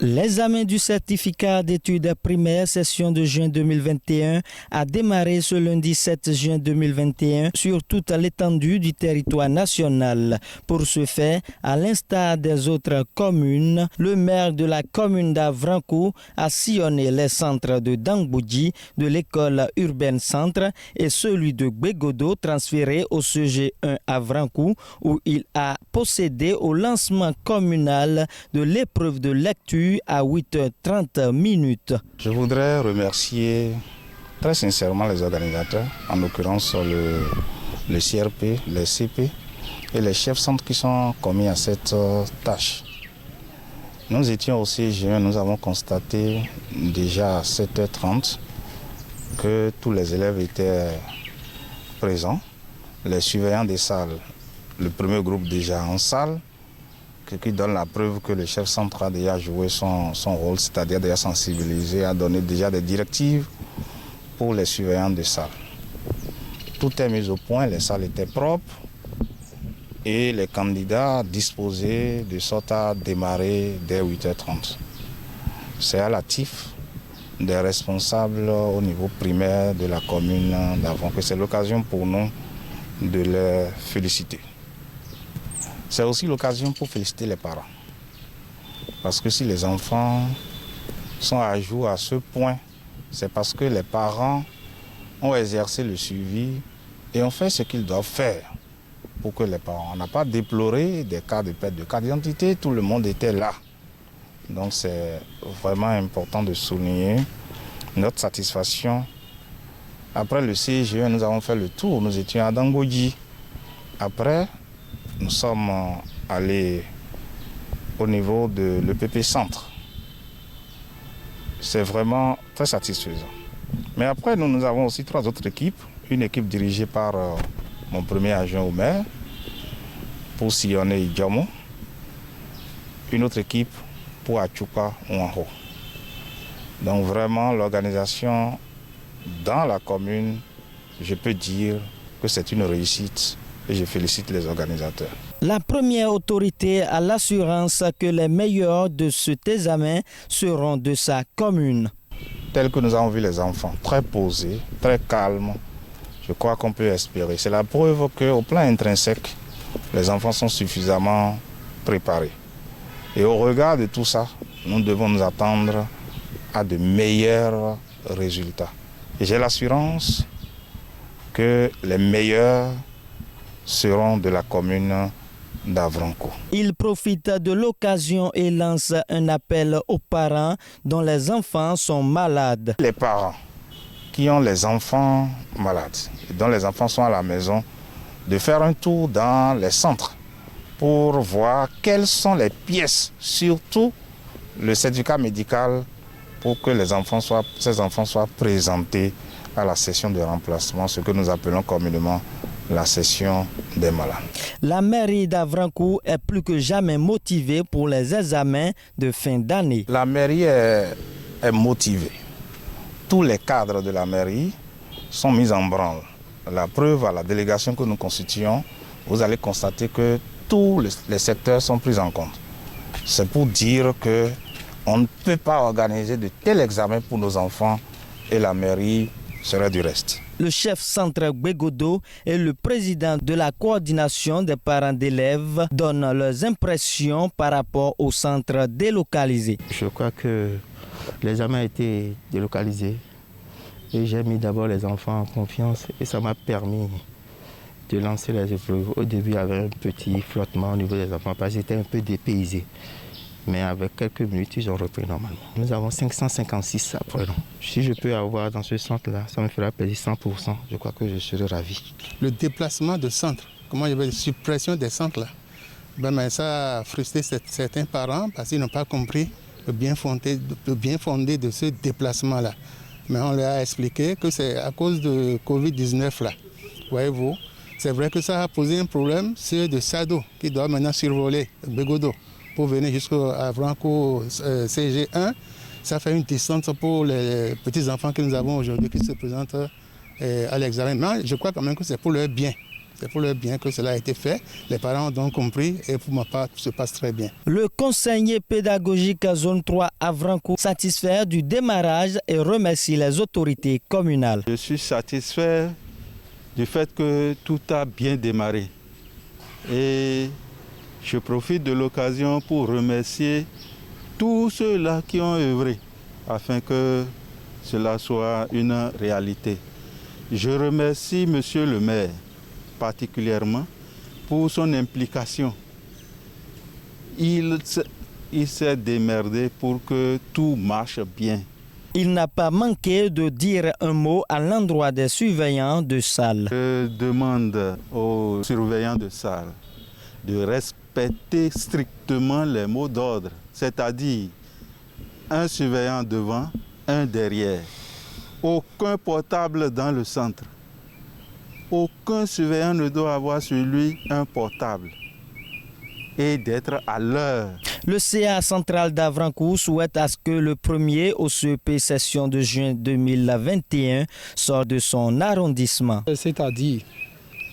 L'examen du certificat d'études primaires session de juin 2021 a démarré ce lundi 7 juin 2021 sur toute l'étendue du territoire national. Pour ce faire, à l'instar des autres communes, le maire de la commune d'Avrankou a sillonné les centres de Dangboudji, de l'école urbaine centre et celui de Gbegodo transféré au CG1 Avrankou où il a procédé au lancement communal de l'épreuve de lecture à 8h30 minutes. Je voudrais remercier très sincèrement les organisateurs, en l'occurrence le CRP, les CP et les chefs centres qui sont commis à cette tâche. Nous étions au CG1, nous avons constaté déjà à 7h30 que tous les élèves étaient présents. Les surveillants des salles, le premier groupe déjà en salle, qui donne la preuve que le chef centre a déjà joué son rôle, c'est-à-dire déjà sensibilisé, a donné déjà des directives pour les surveillants de salles. Tout est mis au point, les salles étaient propres et les candidats disposés de sorte à démarrer dès 8h30. C'est à l'actif des responsables au niveau primaire de la commune d'Avrankou. C'est l'occasion pour nous de les féliciter. C'est aussi l'occasion pour féliciter les parents. Parce que si les enfants sont à jour à ce point, c'est parce que les parents ont exercé le suivi et ont fait ce qu'ils doivent faire pour que les parents. On n'a pas déploré des cas de perte de carte d'identité, tout le monde était là. Donc c'est vraiment important de souligner notre satisfaction. Après le CGE, nous avons fait le tour, nous étions à Dangboudji. Après, nous sommes allés au niveau de l'EPP Centre. C'est vraiment très satisfaisant. Mais après, nous avons aussi 3 autres équipes. Une équipe dirigée par mon premier adjoint au maire pour sillonner Idjamo. Une autre équipe pour Achuka Ouanho. Donc vraiment, l'organisation dans la commune, je peux dire que c'est une réussite. Et je félicite les organisateurs. La première autorité a l'assurance que les meilleurs de cet examen seront de sa commune. Tel que nous avons vu les enfants, très posés, très calmes, je crois qu'on peut espérer. C'est la preuve qu'au plan intrinsèque, les enfants sont suffisamment préparés. Et au regard de tout ça, nous devons nous attendre à de meilleurs résultats. Et j'ai l'assurance que les meilleurs seront de la commune d'Avrankou. Il profite de l'occasion et lance un appel aux parents dont les enfants sont malades. Les parents qui ont les enfants malades, et dont les enfants sont à la maison, de faire un tour dans les centres pour voir quelles sont les pièces, surtout le certificat médical, pour que ces enfants soient présentés à la session de remplacement, ce que nous appelons communément la session des malades. La mairie d'Avrankou est plus que jamais motivée pour les examens de fin d'année. La mairie est motivée. Tous les cadres de la mairie sont mis en branle. La preuve à la délégation que nous constituons, vous allez constater que tous les secteurs sont pris en compte. C'est pour dire qu'on ne peut pas organiser de tels examens pour nos enfants et la mairie serait du reste. Le chef centre Gbegodo et le président de la coordination des parents d'élèves donnent leurs impressions par rapport au centre délocalisé. Je crois que l'examen a été délocalisé et j'ai mis d'abord les enfants en confiance et ça m'a permis de lancer les épreuves. Au début, il y avait un petit flottement au niveau des enfants parce qu'ils étaient un peu dépaysés. Mais avec quelques minutes, ils ont repris normalement. Nous avons 556 apprenants. Si je peux avoir dans ce centre-là, ça me fera plaisir 100%. Je crois que je serai ravi. Le déplacement de centres, comment il y avait la suppression des centres-là, mais ça a frustré certains parents parce qu'ils n'ont pas compris le bien fondé de ce déplacement-là. Mais on leur a expliqué que c'est à cause de Covid-19 là. Voyez-vous, c'est vrai que ça a posé un problème, c'est de Sado qui doit maintenant survoler Gbegodo pour venir jusqu'à Avrankou CG1. Ça fait une distance pour les petits-enfants que nous avons aujourd'hui qui se présentent à l'examen. Mais je crois quand même que c'est pour leur bien. C'est pour leur bien que cela a été fait. Les parents ont donc compris et pour ma part, tout se passe très bien. Le conseiller pédagogique à zone 3 à Avrancourt satisfait du démarrage et remercie les autorités communales. Je suis satisfait du fait que tout a bien démarré. Et je profite de l'occasion pour remercier tous ceux-là qui ont œuvré afin que cela soit une réalité. Je remercie Monsieur le maire particulièrement pour son implication. Il s'est démerdé pour que tout marche bien. Il n'a pas manqué de dire un mot à l'endroit des surveillants de salle. Je demande aux surveillants de salle de respecter strictement les mots d'ordre, c'est-à-dire un surveillant devant, un derrière. Aucun portable dans le centre. Aucun surveillant ne doit avoir sur lui un portable et d'être à l'heure. Le CA central d'Avrancourt souhaite à ce que le premier au CEP session de juin 2021 sorte de son arrondissement. C'est-à-dire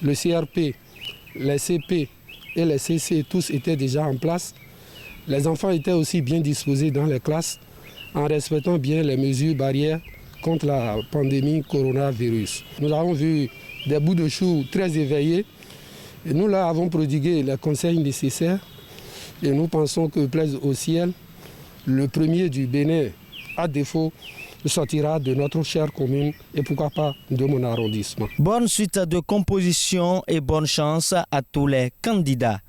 le CRP, les CP et les CC, tous étaient déjà en place. Les enfants étaient aussi bien disposés dans les classes en respectant bien les mesures barrières contre la pandémie coronavirus. Nous avons vu des bouts de chou très éveillés et nous leur avons prodigué les conseils nécessaires et nous pensons que plaise au ciel, le premier du Bénin, à défaut, sortira de notre chère commune et pourquoi pas de mon arrondissement. Bonne suite de composition et bonne chance à tous les candidats.